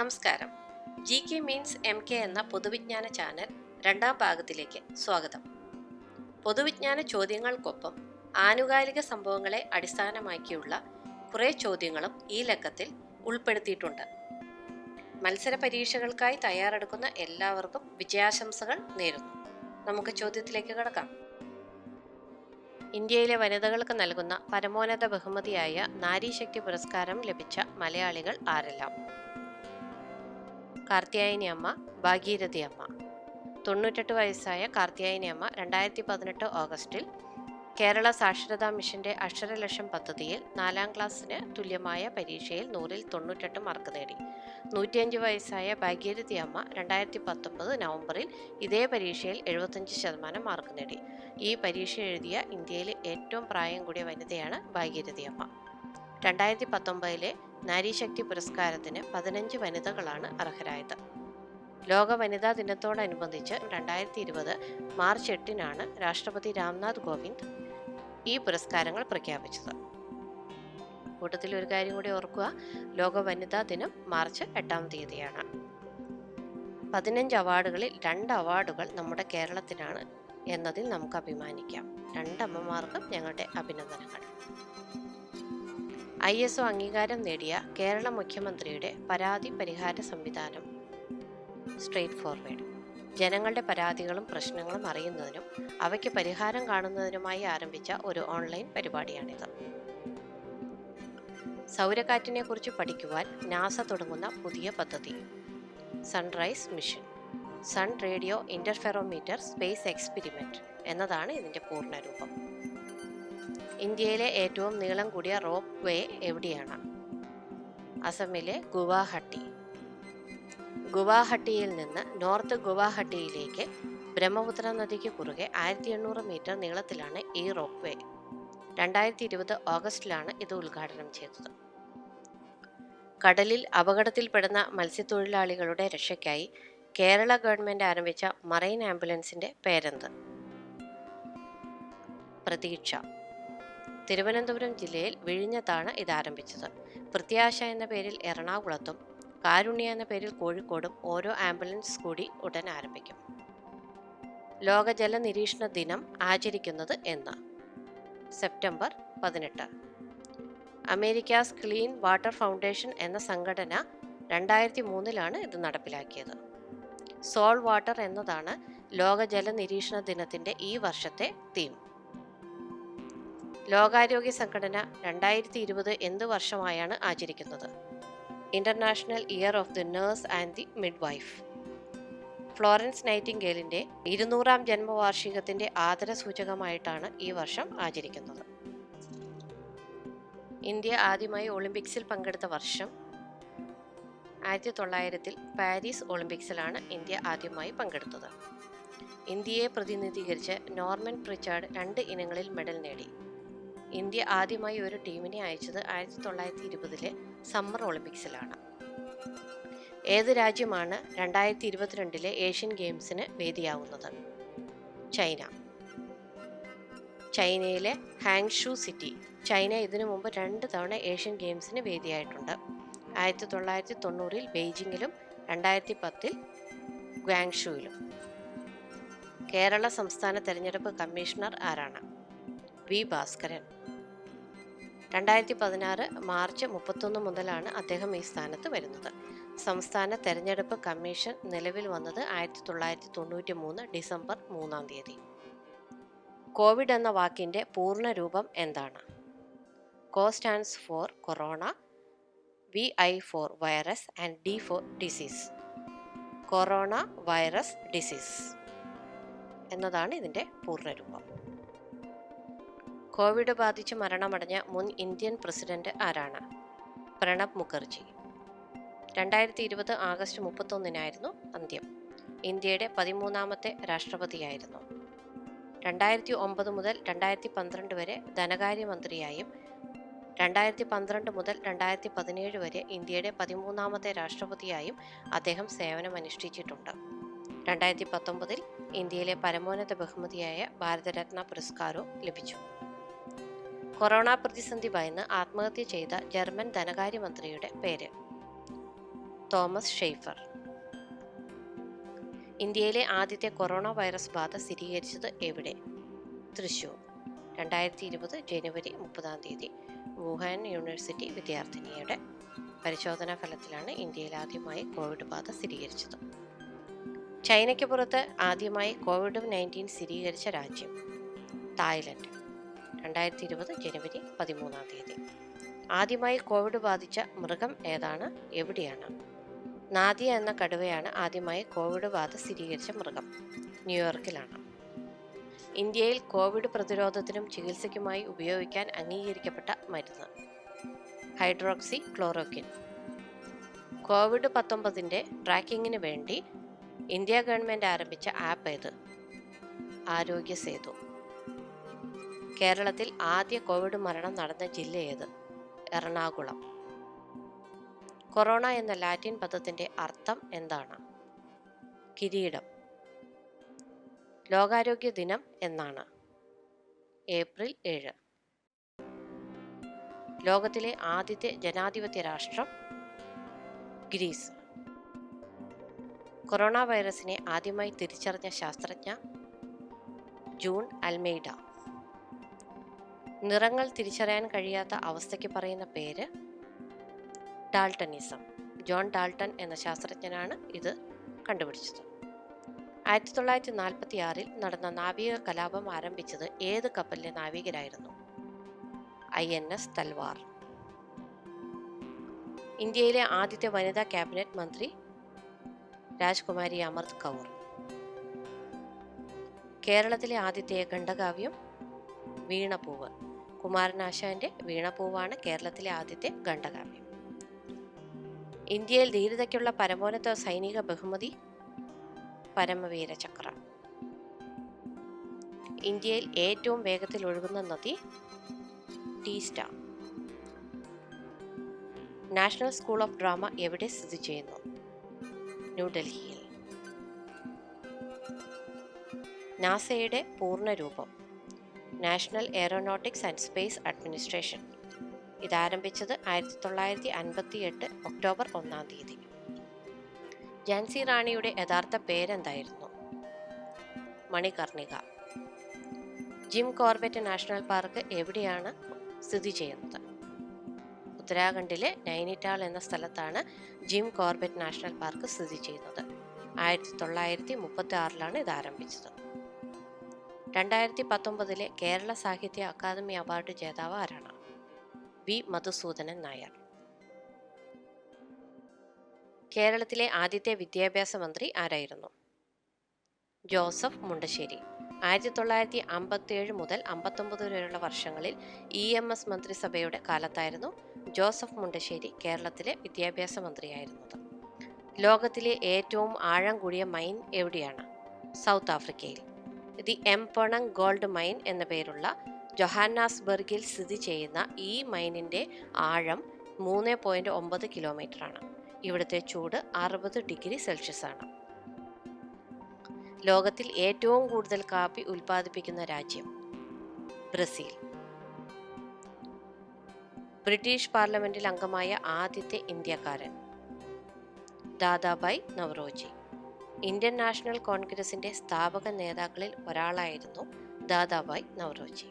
നമസ്കാരം. G K means M K എന്ന പൊതുവിജ്ഞാന channel രണ്ടാം ഭാഗത്തിലേക്ക് സ്വാഗതം. പൊതുവിജ്ഞാന ചോദ്യങ്ങൾക്കൊപ്പം ആനുകാലിക സംഭവങ്ങളെ അടിസ്ഥാനമാക്കിയുള്ള കുറേ ചോദ്യങ്ങളും ഈ ലക്കത്തിൽ ഉൾപ്പെടുത്തിയിട്ടുണ്ട്. മത്സര പരീക്ഷകൾക്കായി തയ്യാറെടുക്കുന്ന എല്ലാവർക്കും വിജയാശംസകൾ നേരുന്നു. നമുക്ക് ചോദ്യത്തിലേക്ക് കടക്കാം. ഇന്ത്യയിലെ വനിതകൾക്ക് നൽകുന്ന പരമോന്നത ബഹുമതിയായ നാരീശക്തി പുരസ്കാരം ലഭിച്ച മലയാളികൾ ആരെല്ലാം? കാർത്യായനി അമ്മ, ഭാഗീരഥി അമ്മ. 98 വയസ്സായ കാർത്യായനി അമ്മ 2018 ഓഗസ്റ്റിൽ കേരള സാക്ഷരതാ മിഷന്റെ അക്ഷരലക്ഷം പദ്ധതിയിൽ 4ാം ക്ലാസ്സിന് തുല്യമായ പരീക്ഷയിൽ 100-ൽ 98 മാർക്ക് നേടി. 105 വയസ്സായ ഭാഗീരഥി അമ്മ 2019 നവംബറിൽ ഇതേ പരീക്ഷയിൽ 75% മാർക്ക് നേടി. ഈ പരീക്ഷ എഴുതിയ ഇന്ത്യയിലെ ഏറ്റവും പ്രായം കൂടിയ വനിതയാണ് ഭാഗീരഥി അമ്മ. 2019 നാരീശക്തി പുരസ്കാരത്തിന് 15 വനിതകളാണ് അർഹരായത്. ലോക വനിതാ ദിനത്തോടനുബന്ധിച്ച് 2020 മാർച്ച് 8-നാണ് രാഷ്ട്രപതി രാംനാഥ് കോവിന്ദ് ഈ പുരസ്കാരങ്ങൾ പ്രഖ്യാപിച്ചത്. കൂട്ടത്തിൽ ഒരു കാര്യം കൂടി ഓർക്കുക, ലോക വനിതാ ദിനം മാർച്ച് 8-ാം തീയതിയാണ്. 15 അവാർഡുകളിൽ 2 അവാർഡുകൾ നമ്മുടെ കേരളത്തിനാണ് എന്നതിൽ നമുക്ക് അഭിമാനിക്കാം. 2 അമ്മമാർക്കും ഞങ്ങളുടെ അഭിനന്ദനങ്ങൾ. ISO അംഗീകാരം നേടിയ കേരള മുഖ്യമന്ത്രിയുടെ പരാതി പരിഹാര സംവിധാനം സ്ട്രെയിറ്റ് ഫോർവേഡ്. ജനങ്ങളുടെ പരാതികളും പ്രശ്നങ്ങളും അറിയുന്നതിനും അവയ്ക്ക് പരിഹാരം കാണുന്നതിനുമായി ആരംഭിച്ച ഒരു ഓൺലൈൻ പരിപാടിയാണിത്. സൗരക്കാറ്റിനെ കുറിച്ച് പഠിക്കുവാൻ നാസ തുടങ്ങുന്ന പുതിയ പദ്ധതി sunrise mission. Sun radio interferometer space experiment എന്നതാണ് ഇതിന്റെ പൂർണ്ണരൂപം. ഇന്ത്യയിലെ ഏറ്റവും നീളം കൂടിയ റോപ്പ് വേ എവിടെയാണ്? അസമിലെ ഗുവാഹട്ടി. ഗുവാഹട്ടിയിൽ നിന്ന് നോർത്ത് ഗുവാഹട്ടിയിലേക്ക് ബ്രഹ്മപുത്ര നദിക്ക് കുറുകെ 1800 മീറ്റർ നീളത്തിലാണ് ഈ റോപ്പ് വേ. 2020 ഓഗസ്റ്റിലാണ് ഇത് ഉദ്ഘാടനം ചെയ്തത്. കടലിൽ അപകടത്തിൽപ്പെടുന്ന മത്സ്യത്തൊഴിലാളികളുടെ രക്ഷയ്ക്കായി കേരള ഗവൺമെന്റ് ആരംഭിച്ച മറൈൻ ആംബുലൻസിന്റെ പേരെന്ത്? പ്രതീക്ഷ. തിരുവനന്തപുരം ജില്ലയിൽ വിഴിഞ്ഞത്താണ് ഇത് ആരംഭിച്ചത്. പ്രത്യാശ എന്ന പേരിൽ എറണാകുളത്തും കാരുണ്യ എന്ന പേരിൽ കോഴിക്കോടും ഓരോ ആംബുലൻസ് കൂടി ഉടൻ ആരംഭിക്കും. ലോക ജല നിരീക്ഷണ ദിനം ആചരിക്കുന്നത് എന്ന്? September 18. Americas clean water foundation എന്ന സംഘടന 2003-ലാണ് ഇത് നടപ്പിലാക്കിയത്. സോൾ വാട്ടർ എന്നതാണ് ലോക ജല നിരീക്ഷണ ദിനത്തിന്റെ ഈ വർഷത്തെ തീം. ലോകാരോഗ്യ സംഘടന 2020 എന്ത് വർഷമായാണ് ആചരിക്കുന്നത്? International Year of the Nurse and the Midwife. Florence നൈറ്റിംഗേലിന്റെ 200-ാം ജന്മവാർഷികത്തിന്റെ ആദരസൂചകമായിട്ടാണ് ഈ വർഷം ആചരിക്കുന്നത്. ഇന്ത്യ ആദ്യമായി ഒളിമ്പിക്സിൽ പങ്കെടുത്ത വർഷം? 1900-ൽ പാരീസ് ഒളിമ്പിക്സിലാണ് ഇന്ത്യ ആദ്യമായി പങ്കെടുത്തത്. ഇന്ത്യയെ പ്രതിനിധീകരിച്ച് നോർമൻ പ്രിച്ചാർഡ് 2 ഇനങ്ങളിൽ മെഡൽ നേടി. ഇന്ത്യ ആദ്യമായി ഒരു ടീമിനെ അയച്ചത് 1920-ലെ സമ്മർ ഒളിമ്പിക്സിലാണ്. ഏത് രാജ്യമാണ് 2022-ലെ ഏഷ്യൻ ഗെയിംസിന് വേദിയാവുന്നത്? ചൈന. ചൈനയിലെ ഹാങ്ഷു സിറ്റി. ചൈന ഇതിനു മുമ്പ് 2 തവണ ഏഷ്യൻ ഗെയിംസിന് വേദിയായിട്ടുണ്ട്. 1990-ൽ ബെയ്ജിങ്ങിലും 2010-ൽ ഗ്വാങ്ഷുവിലും. കേരള സംസ്ഥാന തെരഞ്ഞെടുപ്പ് കമ്മീഷണർ ആരാണ്? വി ഭാസ്കരൻ. 2016 മാർച്ച് 31 മുതലാണ് അദ്ദേഹം ഈ സ്ഥാനത്ത് വരുന്നത്. സംസ്ഥാന തെരഞ്ഞെടുപ്പ് കമ്മീഷൻ നിലവിൽ വന്നത് 1993 ഡിസംബർ 3-ാം തീയതി. കോവിഡ് എന്ന വാക്കിന്റെ പൂർണ്ണ രൂപം എന്താണ്? Co stands for corona, VI for virus and D for disease. Corona virus disease എന്നതാണ് ഇതിന്റെ പൂർണ്ണരൂപം. കോവിഡ് ബാധിച്ച് മരണമടഞ്ഞ മുൻ ഇന്ത്യൻ പ്രസിഡന്റ് ആരാണ്? പ്രണബ് മുഖർജി. 2020 ആഗസ്റ്റ് 31-നായിരുന്നു അന്ത്യം. ഇന്ത്യയുടെ 13ാമത്തെ രാഷ്ട്രപതിയായിരുന്നു. 2009 മുതൽ 2012 വരെ ധനകാര്യമന്ത്രിയായും 2012 മുതൽ 2017 വരെ ഇന്ത്യയുടെ 13ാമത്തെ രാഷ്ട്രപതിയായും അദ്ദേഹം സേവനമനുഷ്ഠിച്ചിട്ടുണ്ട്. 2019-ൽ ഇന്ത്യയിലെ പരമോന്നത ബഹുമതിയായ ഭാരതരത്ന പുരസ്കാരവും ലഭിച്ചു. കൊറോണ പ്രതിസന്ധി ഭയന്ന് ആത്മഹത്യ ചെയ്ത ജർമ്മൻ ധനകാര്യമന്ത്രിയുടെ പേര്? Thomas Schaefer. ഇന്ത്യയിലെ ആദ്യത്തെ കൊറോണ വൈറസ് ബാധ സ്ഥിരീകരിച്ചത് എവിടെ? തൃശൂർ. 2020 ജനുവരി 30 വുഹാൻ യൂണിവേഴ്സിറ്റി വിദ്യാർത്ഥിനിയുടെ പരിശോധനാ ഫലത്തിലാണ് ഇന്ത്യയിൽ ആദ്യമായി കോവിഡ് ബാധ സ്ഥിരീകരിച്ചത്. ചൈനയ്ക്ക് പുറത്ത് ആദ്യമായി COVID-19 സ്ഥിരീകരിച്ച രാജ്യം? തായ്ലൻഡ്. 2020 ജനുവരി 13 ആദ്യമായി കോവിഡ് ബാധിച്ച മൃഗം ഏതാണ്? എവിടെയാണ്? നാദിയ എന്ന കടുവയാണ് ആദ്യമായി കോവിഡ് ബാധ സ്ഥിരീകരിച്ച മൃഗം. ന്യൂയോർക്കിലാണ്. ഇന്ത്യയിൽ കോവിഡ് പ്രതിരോധത്തിനും ചികിത്സയ്ക്കുമായി ഉപയോഗിക്കാൻ അംഗീകരിക്കപ്പെട്ട മരുന്ന്? Hydroxy chloroquine. COVID-19 ട്രാക്കിങ്ങിന് വേണ്ടി ഇന്ത്യ ഗവൺമെൻറ് ആരംഭിച്ച ആപ്പ് ഏത്? ആരോഗ്യ സേതു. കേരളത്തിൽ ആദ്യ കോവിഡ് മരണം നടന്ന ജില്ല ഏത്? എറണാകുളം. കൊറോണ എന്ന ലാറ്റിൻ പദത്തിന്റെ അർത്ഥം എന്താണ്? കിരീടം. ലോകാരോഗ്യ ദിനം എന്നാണ്? ഏപ്രിൽ 7. ലോകത്തിലെ ആദ്യത്തെ ജനാധിപത്യ രാഷ്ട്രം? ഗ്രീസ്. കൊറോണ വൈറസിനെ ആദ്യമായി തിരിച്ചറിഞ്ഞ ശാസ്ത്രജ്ഞ? June Almeida. നിറങ്ങൾ തിരിച്ചറിയാൻ കഴിയാത്ത അവസ്ഥയ്ക്ക് പറയുന്ന പേര്? ഡാൾട്ടണിസം. ജോൺ ഡാൾട്ടൺ എന്ന ശാസ്ത്രജ്ഞനാണ് ഇത് കണ്ടുപിടിച്ചത്. 1946 നടന്ന നാവിക കലാപം ആരംഭിച്ചത് ഏത് കപ്പലിലെ നാവികരായിരുന്നു? INS തൽവാർ. ഇന്ത്യയിലെ ആദ്യത്തെ വനിതാ ക്യാബിനറ്റ് മന്ത്രി? രാജ്കുമാരി അമൃത് കൗർ. കേരളത്തിലെ ആദ്യത്തെ ഖണ്ഡകാവ്യം? വീണപൂവ്. കുമാരനാശാന്റെ വീണപൂവാണ് കേരളത്തിലെ ആദ്യത്തെ ഖണ്ഡകാവ്യം. ഇന്ത്യയിൽ ധീരതയ്ക്കുള്ള പരമോന്നത സൈനിക ബഹുമതി? പരമവീര ചക്ര. ഇന്ത്യയിൽ ഏറ്റവും വേഗത്തിൽ ഒഴുകുന്ന നദി? Teesta. National School of Drama എവിടെ സ്ഥിതി ചെയ്യുന്നു? ന്യൂഡൽഹിയിൽ. നാസയുടെ പൂർണ്ണരൂപം? National Aeronautics and Space Administration. ഇതാരംഭിച്ചത് 1958 ഒക്ടോബർ 1. ഝാൻസി റാണിയുടെ യഥാർത്ഥ പേരെന്തായിരുന്നു? Manikarnika. Jim Corbett National Park എവിടെയാണ് സ്ഥിതി ചെയ്യുന്നത്? ഉത്തരാഖണ്ഡിലെ നൈനിറ്റാൾ എന്ന സ്ഥലത്താണ് ജിം കോർബറ്റ് നാഷണൽ പാർക്ക് സ്ഥിതി ചെയ്യുന്നത്. 1936 ഇത് ആരംഭിച്ചത്. 2019 കേരള സാഹിത്യ അക്കാദമി അവാർഡ് ജേതാവ് ആരാണ്? വി മധുസൂദനൻ നായർ. കേരളത്തിലെ ആദ്യത്തെ വിദ്യാഭ്യാസ മന്ത്രി ആരായിരുന്നു? ജോസഫ് മുണ്ടശ്ശേരി. 1957 മുതൽ 59 വരെയുള്ള വർഷങ്ങളിൽ EMS മന്ത്രിസഭയുടെ കാലത്തായിരുന്നു ജോസഫ് മുണ്ടശ്ശേരി കേരളത്തിലെ വിദ്യാഭ്യാസ മന്ത്രിയായിരുന്നത്. ലോകത്തിലെ ഏറ്റവും ആഴം കൂടിയ മൈൻ എവിടെയാണ്? സൗത്ത് ആഫ്രിക്കയിൽ. ദി എംപണങ് ഗോൾഡ് മൈൻ എന്ന പേരുള്ള ജൊഹാന്നാസ്ബർഗിൽ സ്ഥിതി ചെയ്യുന്ന ഈ മൈനിന്റെ ആഴം 3.9 കിലോമീറ്ററാണ്. ഇവിടുത്തെ ചൂട് 60 ഡിഗ്രി സെൽഷ്യസ് ആണ്. ലോകത്തിൽ ഏറ്റവും കൂടുതൽ കാപ്പി ഉൽപ്പാദിപ്പിക്കുന്ന രാജ്യം? ബ്രസീൽ. ബ്രിട്ടീഷ് പാർലമെന്റിൽ അംഗമായ ആദ്യത്തെ ഇന്ത്യക്കാരൻ? ദാദാഭായ് നവറോജി. ഇന്ത്യൻ നാഷണൽ കോൺഗ്രസിന്റെ സ്ഥാപക നേതാക്കളിൽ ഒരാളായിരുന്നു ദാദാഭായ് നവറോജി.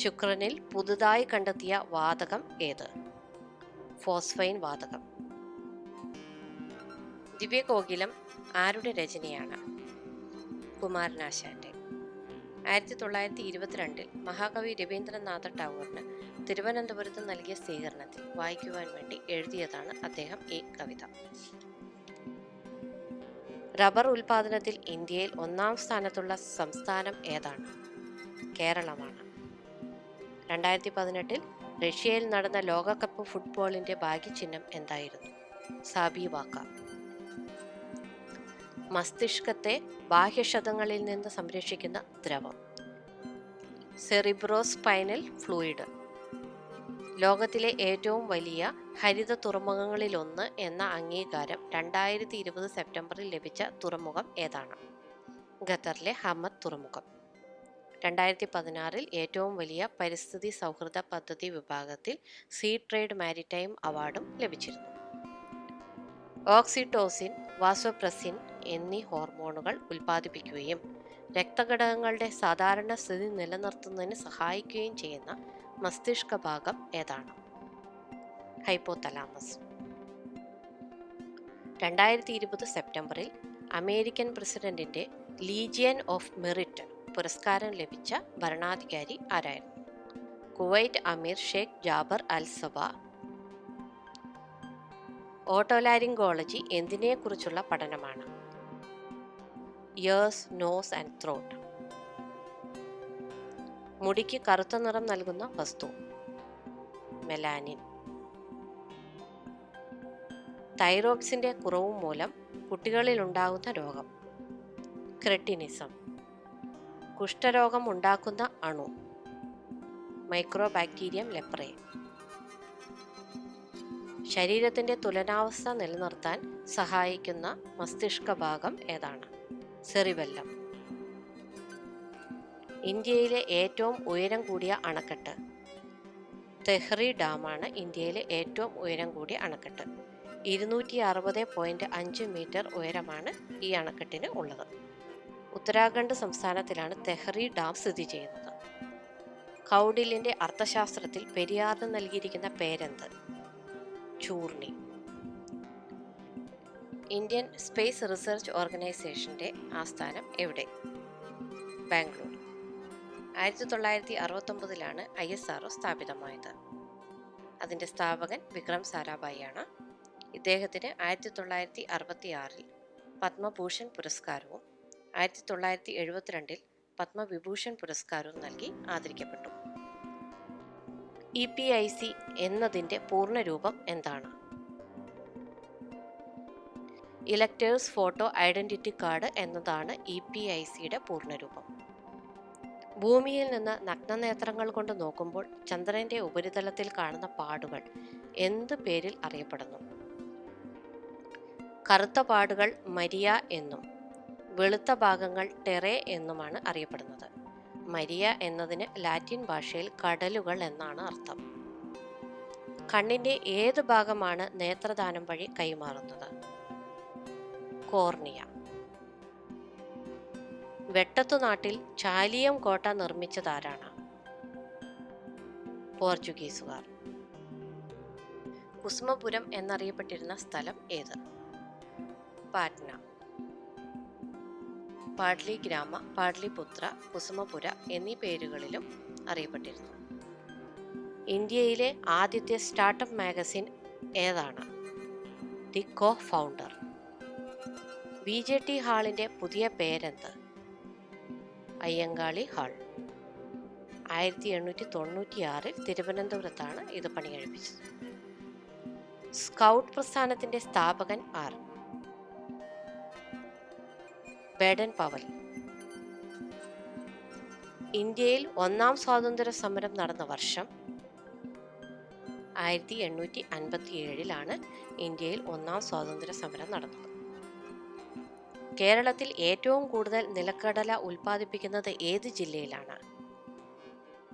ശുക്രനിൽ പുതുതായി കണ്ടെത്തിയ വാതകം ഏത്? ഫോസ്ഫൈൻ വാതകം. ദിവ്യകോകിലം ആരുടെ രചനയാണ്? കുമാരനാശാന്റെ. 1922 മഹാകവി രവീന്ദ്രനാഥ ടാഗോറിന് തിരുവനന്തപുരത്ത് നൽകിയ സ്വീകരണത്തിൽ വായിക്കുവാൻ വേണ്ടി എഴുതിയതാണ് അദ്ദേഹം ഈ കവിത. റബ്ബർ ഉൽപാദനത്തിൽ ഇന്ത്യയിൽ 1-ാം സ്ഥാനത്തുള്ള സംസ്ഥാനം ഏതാണ്? കേരളമാണ്. 2018 റഷ്യയിൽ നടന്ന ലോകകപ്പ് ഫുട്ബോളിന്റെ ഭാഗ്യചിഹ്നം എന്തായിരുന്നു? സാബി വാക്ക. മസ്തിഷ്കത്തെ ബാഹ്യക്ഷതങ്ങളിൽ നിന്ന് സംരക്ഷിക്കുന്ന ദ്രവം? Cerebrospinal fluid. ലോകത്തിലെ ഏറ്റവും വലിയ ഹരിത തുറമുഖങ്ങളിലൊന്ന് എന്ന അംഗീകാരം 2020 സെപ്റ്റംബറിൽ ലഭിച്ച തുറമുഖം ഏതാണ്? ഖത്തറിലെ ഹമ്മദ് തുറമുഖം. 2016 ഏറ്റവും വലിയ പരിസ്ഥിതി സൗഹൃദ പദ്ധതി വിഭാഗത്തിൽ സീ ട്രേഡ് മാരിടൈം അവാർഡും ലഭിച്ചിരുന്നു. ഓക്സിറ്റോസിൻ, വാസോപ്രസിൻ എന്നീ ഹോർമോണുകൾ ഉൽപ്പാദിപ്പിക്കുകയും രക്തഘടകങ്ങളുടെ സാധാരണ സ്ഥിതി നിലനിർത്തുന്നതിന് സഹായിക്കുകയും ചെയ്യുന്ന മസ്തിഷ്ക ഭാഗം ഏതാണ്? ഹൈപ്പോതലാമസ്. 2020 സെപ്റ്റംബറിൽ അമേരിക്കൻ പ്രസിഡന്റിന്റെ ലീജിയൻ ഓഫ് മെറിറ്റ് പുരസ്കാരം ലഭിച്ച ഭരണാധികാരി ആരായിരുന്നു? കുവൈറ്റ് അമീർ ഷേഖ് ജാബർ അൽ സബ. ഓട്ടോലാരിങ്കോളജി എന്തിനെക്കുറിച്ചുള്ള പഠനമാണ്? Ears, nose and throat. മുടിക്ക് കറുത്ത നിറം നൽകുന്ന വസ്തു? മെലാനിൻ. തൈറോക്സിന്റെ കുറവ് മൂലം കുട്ടികളിൽ ഉണ്ടാകുന്ന രോഗം? ക്രെട്ടിനിസം. കുഷ്ഠരോഗം ഉണ്ടാക്കുന്ന അണു? Mycobacterium leprae. ശരീരത്തിന്റെ തുലനാവസ്ഥ നിലനിർത്താൻ സഹായിക്കുന്ന മസ്തിഷ്ക ഭാഗം ഏതാണ്? സെറിബെല്ലം. ഇന്ത്യയിലെ ഏറ്റവും ഉയരം കൂടിയ അണക്കെട്ട്? തെഹ്രി ഡാമാണ് ഇന്ത്യയിലെ ഏറ്റവും ഉയരം കൂടിയ അണക്കെട്ട്. 260.5 മീറ്റർ ഉയരമാണ് ഈ അണക്കെട്ടിന് ഉള്ളത്. ഉത്തരാഖണ്ഡ് സംസ്ഥാനത്തിലാണ് തെഹ്രി ഡാം സ്ഥിതി ചെയ്യുന്നത്. കൗഡില്യന്റെ അർത്ഥശാസ്ത്രത്തിൽ പെരിയാറിന് നൽകിയിരിക്കുന്ന പേരെന്ത്? ചൂർണി. ഇന്ത്യൻ സ്പേസ് റിസർച്ച് ഓർഗനൈസേഷന്റെ ആസ്ഥാനം എവിടെ? ബാംഗ്ലൂർ. 1969 ISRO സ്ഥാപിതമായത്. അതിന്റെ സ്ഥാപകൻ വിക്രം സാരാഭായിയാണ്. ഇദ്ദേഹത്തിന് 1966 പത്മഭൂഷൺ പുരസ്കാരവും 1972 പത്മവിഭൂഷൺ പുരസ്കാരവും നൽകി ആദരിക്കപ്പെട്ടു. EPIC എന്നതിന്റെ പൂർണ്ണരൂപം എന്താണ്? ഇലക്ടേഴ്സ് ഫോട്ടോ ഐഡന്റിറ്റി കാർഡ് എന്നതാണ് EPICയുടെ പൂർണ്ണരൂപം. ഭൂമിയിൽ നിന്ന് നഗ്നനേത്രങ്ങൾ കൊണ്ട് നോക്കുമ്പോൾ ചന്ദ്രന്റെ ഉപരിതലത്തിൽ കാണുന്ന പാടുകൾ എന്ത് പേരിൽ അറിയപ്പെടുന്നു? കറുത്ത പാടുകൾ മരിയ എന്നും വെളുത്ത ഭാഗങ്ങൾ ടെറേ എന്നുമാണ് അറിയപ്പെടുന്നത്. മരിയ എന്നതിന് ലാറ്റിൻ ഭാഷയിൽ കടലുകൾ എന്നാണ് അർത്ഥം. കണ്ണിന്റെ ഏത് ഭാഗമാണ് നേത്രദാനം വഴി കൈമാറുന്നത്? കോർണിയ. വെട്ടത്തുനാട്ടിൽ ചാലിയം കോട്ട നിർമ്മിച്ചതാരാണ്? പോർച്ചുഗീസുകാർ. കുസുമപുരം എന്നറിയപ്പെട്ടിരുന്ന സ്ഥലം ഏത്? പാറ്റ്ന. പാട്ലി ഗ്രാമ, പാട്ലിപുത്ര, കുസുമപുര എന്നീ പേരുകളിലും അറിയപ്പെട്ടിരുന്നു. ഇന്ത്യയിലെ ആദ്യത്തെ സ്റ്റാർട്ടപ്പ് മാഗസിൻ ഏതാണ്? The co founder. VJT ഹാളിന്റെ പുതിയ പേരെന്ത്? അയ്യങ്കാളി ഹാൾ. 1896 തിരുവനന്തപുരത്താണ് ഇത് പണികഴിപ്പിച്ചത്. സ്കൗട്ട് പ്രസ്ഥാനത്തിന്റെ സ്ഥാപകൻ ആർ? Baden Powell. ഇന്ത്യയിൽ ഒന്നാം സ്വാതന്ത്ര്യ സമരം നടന്ന വർഷം? 1857 ഇന്ത്യയിൽ ഒന്നാം സ്വാതന്ത്ര്യ സമരം നടന്നത്. കേരളത്തിൽ ഏറ്റവും കൂടുതൽ നിലക്കടല ഉൽപ്പാദിപ്പിക്കുന്നത് ഏത് ജില്ലയിലാണ്?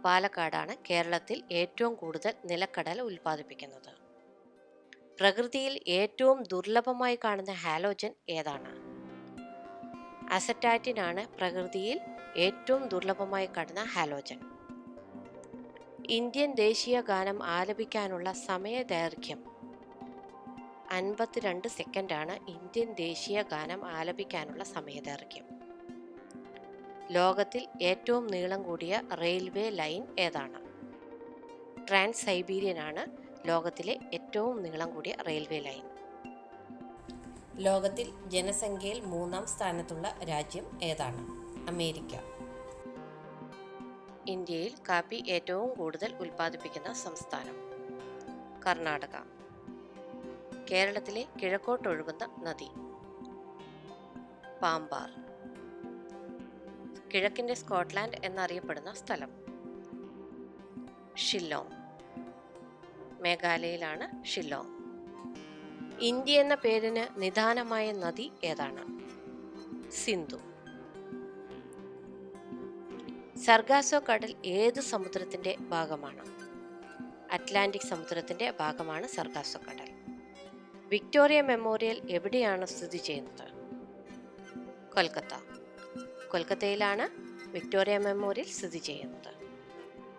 പാലക്കാടാണ് കേരളത്തിൽ ഏറ്റവും കൂടുതൽ നിലക്കടല ഉൽപ്പാദിപ്പിക്കുന്നത്. പ്രകൃതിയിൽ ഏറ്റവും ദുർലഭമായി കാണുന്ന ഹാലോജൻ ഏതാണ്? അസറ്റാറ്റിനാണ് പ്രകൃതിയിൽ ഏറ്റവും ദുർലഭമായി കാണുന്ന ഹാലോജൻ. ഇന്ത്യൻ ദേശീയ ഗാനം ആലപിക്കാനുള്ള സമയദൈർഘ്യം? 52 സെക്കൻഡാണ് ഇന്ത്യൻ ദേശീയ ഗാനം ആലപിക്കാനുള്ള സമയദൈർഘ്യം. ലോകത്തിൽ ഏറ്റവും നീളം കൂടിയ റെയിൽവേ ലൈൻ ഏതാണ്? ട്രാൻസ് സൈബീരിയൻ ആണ് ലോകത്തിലെ ഏറ്റവും നീളം കൂടിയ റെയിൽവേ ലൈൻ. ലോകത്തിൽ ജനസംഖ്യയിൽ 3-ാം സ്ഥാനത്തുള്ള രാജ്യം ഏതാണ്? അമേരിക്ക. ഇന്ത്യയിൽ കാപ്പി ഏറ്റവും കൂടുതൽ ഉൽപ്പാദിപ്പിക്കുന്ന സംസ്ഥാനം? കർണാടക. കേരളത്തിലെ കിഴക്കോട്ടൊഴുകുന്ന നദി? പാമ്പാർ. കിഴക്കിന്റെ സ്കോട്ട്ലാൻഡ് എന്നറിയപ്പെടുന്ന സ്ഥലം? ഷില്ലോങ്. മേഘാലയയിലാണ് ഷില്ലോങ്. ഇന്ത്യ എന്ന പേരിന് നിദാനമായ നദി ഏതാണ്? സിന്ധു. സർഗാസോ കടൽ ഏത് സമുദ്രത്തിന്റെ ഭാഗമാണ്? അറ്റ്ലാന്റിക് സമുദ്രത്തിന്റെ ഭാഗമാണ് സർഗാസോ കടൽ. വിക്ടോറിയ മെമ്മോറിയൽ എവിടെയാണ് സ്ഥിതി ചെയ്യുന്നത്? കൊൽക്കത്ത. കൊൽക്കത്തയിലാണ് വിക്ടോറിയ മെമ്മോറിയൽ സ്ഥിതി ചെയ്യുന്നത്.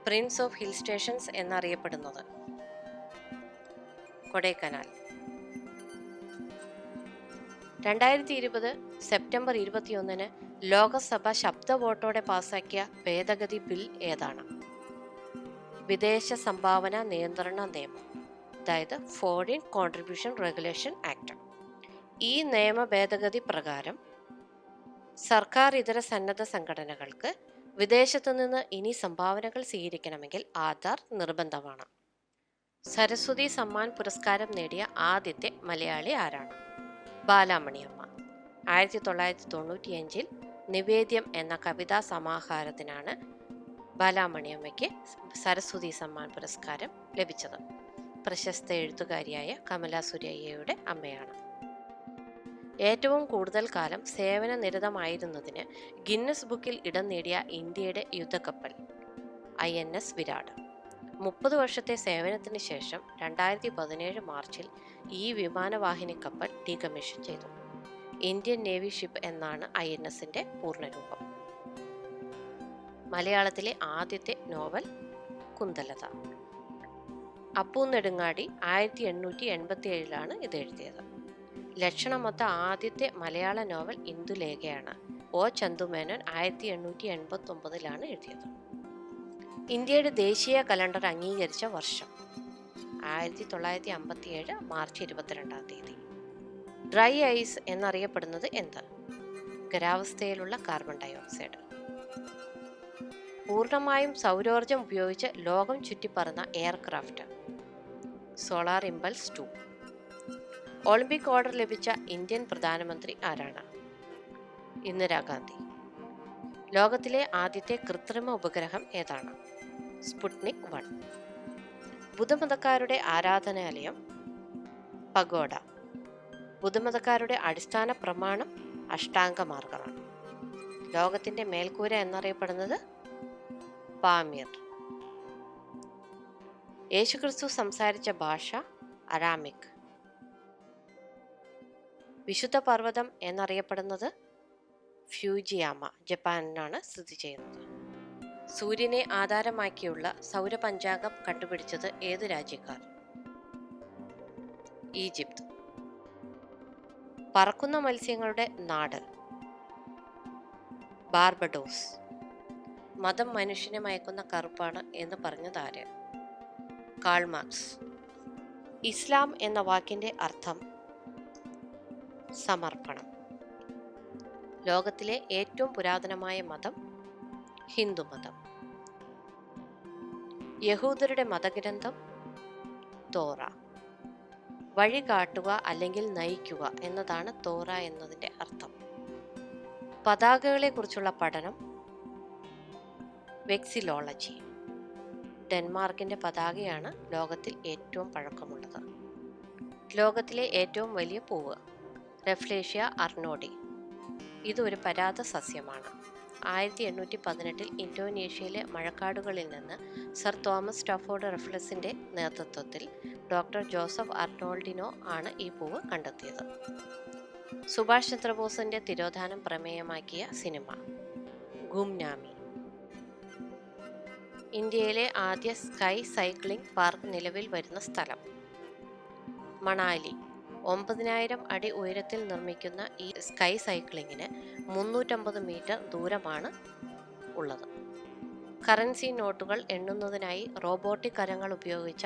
പ്രിൻസ് ഓഫ് ഹിൽ സ്റ്റേഷൻസ് എന്നറിയപ്പെടുന്നത്? കൊടൈക്കനാൽ. 2020 സെപ്റ്റംബർ 21 ലോകസഭ ശബ്ദ വോട്ടോടെ പാസാക്കിയ ഭേദഗതി ബിൽ ഏതാണ്? വിദേശ സംഭാവന നിയന്ത്രണ നിയമം, അതായത് ഫോറിൻ കോൺട്രിബ്യൂഷൻ റെഗുലേഷൻ ആക്ട്. ഈ നിയമ ഭേദഗതി പ്രകാരം സർക്കാർ ഇതര സന്നദ്ധ സംഘടനകൾക്ക് വിദേശത്തു നിന്ന് ഇനി സംഭാവനകൾ സ്വീകരിക്കണമെങ്കിൽ ആധാർ നിർബന്ധമാണ്. സരസ്വതി സമ്മാൻ പുരസ്കാരം നേടിയ ആദ്യത്തെ മലയാളി ആരാണ്? ബാലാമണിയമ്മ. 1995 നിവേദ്യം എന്ന കവിതാ സമാഹാരത്തിനാണ് ബാലാമണിയമ്മയ്ക്ക് സരസ്വതി സമ്മാൻ പുരസ്കാരം ലഭിച്ചത്. പ്രശസ്ത എഴുത്തുകാരിയായ കമല സുരയ്യയുടെ അമ്മയാണ്. ഏറ്റവും കൂടുതൽ കാലം സേവന നിരതമായിരുന്നതിന് ഗിന്നസ് ബുക്കിൽ ഇടം നേടിയ ഇന്ത്യയുടെ യുദ്ധക്കപ്പൽ INS വിരാട്. 30 വർഷത്തെ സേവനത്തിന് ശേഷം 2017 മാർച്ചിൽ ഈ വിമാനവാഹിനി കപ്പൽ ഡീകമ്മീഷൻ ചെയ്തു. ഇന്ത്യൻ നേവി ഷിപ്പ് എന്നാണ് INSന്റെ പൂർണ്ണരൂപം. മലയാളത്തിലെ ആദ്യത്തെ നോവൽ കുന്തലത. അപ്പു നെടുങ്ങാടി 1887 ഇത് എഴുതിയത്. ലക്ഷണമൊത്ത ആദ്യത്തെ മലയാള നോവൽ ഇന്ദുലേഖയാണ്. O ചന്തുമേനോൻ 1889 എഴുതിയത്. ഇന്ത്യയുടെ ദേശീയ കലണ്ടർ അംഗീകരിച്ച വർഷം 1957 മാർച്ച് 22. ഡ്രൈ ഐസ് എന്നറിയപ്പെടുന്നത് എന്ത്? ഖരാവസ്ഥയിലുള്ള കാർബൺ ഡയോക്സൈഡ്. പൂർണ്ണമായും സൗരോർജം ഉപയോഗിച്ച് ലോകം ചുറ്റിപ്പറന്ന aircraft Solar Impulse 2. Olympic Order ലഭിച്ച ഇന്ത്യൻ പ്രധാനമന്ത്രി ആരാണ്? ഇന്ദിരാഗാന്ധി. ലോകത്തിലെ ആദ്യത്തെ കൃത്രിമ ഉപഗ്രഹം ഏതാണ്? സ്പുട്നിക് 1. ബുദ്ധമതക്കാരുടെ ആരാധനാലയം പഗോഡ. ബുദ്ധമതക്കാരുടെ അടിസ്ഥാന പ്രമാണം അഷ്ടാംഗമാർഗമാണ്. ലോകത്തിന്റെ മേൽക്കൂര എന്നറിയപ്പെടുന്നത് പാമീർ. യേശുക്രിസ്തു സംസാരിച്ച ഭാഷ അരാമിക്. വിശുദ്ധ പർവ്വതം എന്നറിയപ്പെടുന്നത് ഫ്യൂജിയാമ, ജപ്പാനിലാണ് സ്ഥിതി ചെയ്യുന്നത്. സൂര്യനെ ആധാരമാക്കിയുള്ള സൗരപഞ്ചാംഗം കണ്ടുപിടിച്ചത് ഏത് രാജ്യക്കാർ? ഈജിപ്ത്. പറക്കുന്ന മത്സ്യങ്ങളുടെ നാട് ബാർബഡോസ്. മതം മനുഷ്യനെ മയക്കുന്ന കറുപ്പാണ് എന്ന് പറഞ്ഞതാര്? Karl Marx. ഇസ്ലാം എന്ന വാക്കിന്റെ അർത്ഥം സമർപ്പണം. ലോകത്തിലെ ഏറ്റവും പുരാതനമായ മതം ഹിന്ദുമതം. യഹൂദരുടെ മതഗ്രന്ഥം തോറ. വഴി കാട്ടുക അല്ലെങ്കിൽ നയിക്കുക എന്നതാണ് തോറ എന്നതിൻ്റെ അർത്ഥം. പതാകകളെ കുറിച്ചുള്ള പഠനം വെക്സിലോളജി. ഡെൻമാർക്കിന്റെ പതാകയാണ് ലോകത്തിൽ ഏറ്റവും പഴക്കമുള്ളത്. ലോകത്തിലെ ഏറ്റവും വലിയ പൂവ് റെഫ്ലേഷ്യ അർണോഡി. ഇത് ഒരു പരാത സസ്യമാണ്. 1818 ഇന്തോനേഷ്യയിലെ മഴക്കാടുകളിൽ നിന്ന് സർ തോമസ് സ്റ്റാഫോർഡ് റഫ്ലസിന്റെ നേതൃത്വത്തിൽ ഡോക്ടർ ജോസഫ് അർണോൾഡിനോ ആണ് ഈ പൂവ് കണ്ടെത്തിയത്. സുഭാഷ് ചന്ദ്രബോസിന്റെ തിരോധാനം പ്രമേയമാക്കിയ സിനിമ ഗുംനാമി. ഇന്ത്യയിലെ ആദ്യ സ്കൈ സൈക്ലിംഗ് പാർക്ക് നിലവിൽ വരുന്ന സ്ഥലം മണാലി. 9000 അടി ഉയരത്തിൽ നിർമ്മിക്കുന്ന ഈ സ്കൈ സൈക്ലിങ്ങിന് 350 മീറ്റർ ദൂരമാണ് ഉള്ളത്. കറൻസി നോട്ടുകൾ എണ്ണുന്നതിനായി റോബോട്ടിക് കരങ്ങൾ ഉപയോഗിച്ച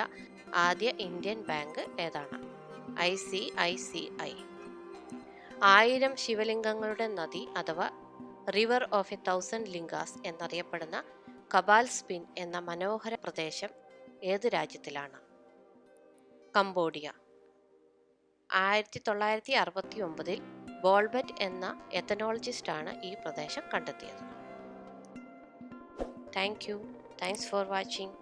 ആദ്യ ഇന്ത്യൻ ബാങ്ക് ഏതാണ്? ICICI. 1000 ശിവലിംഗങ്ങളുടെ നദി അഥവാ റിവർ ഓഫ് 1000 ലിംഗാസ് എന്നറിയപ്പെടുന്ന കബാൽ സ്പിൻ എന്ന മനോഹര പ്രദേശം ഏത് രാജ്യത്തിലാണ്? കംബോഡിയ. 1969 ബോൾബറ്റ് എന്ന എത്തനോളജിസ്റ്റാണ് ഈ പ്രദേശം കണ്ടെത്തിയത്. Thanks for watching.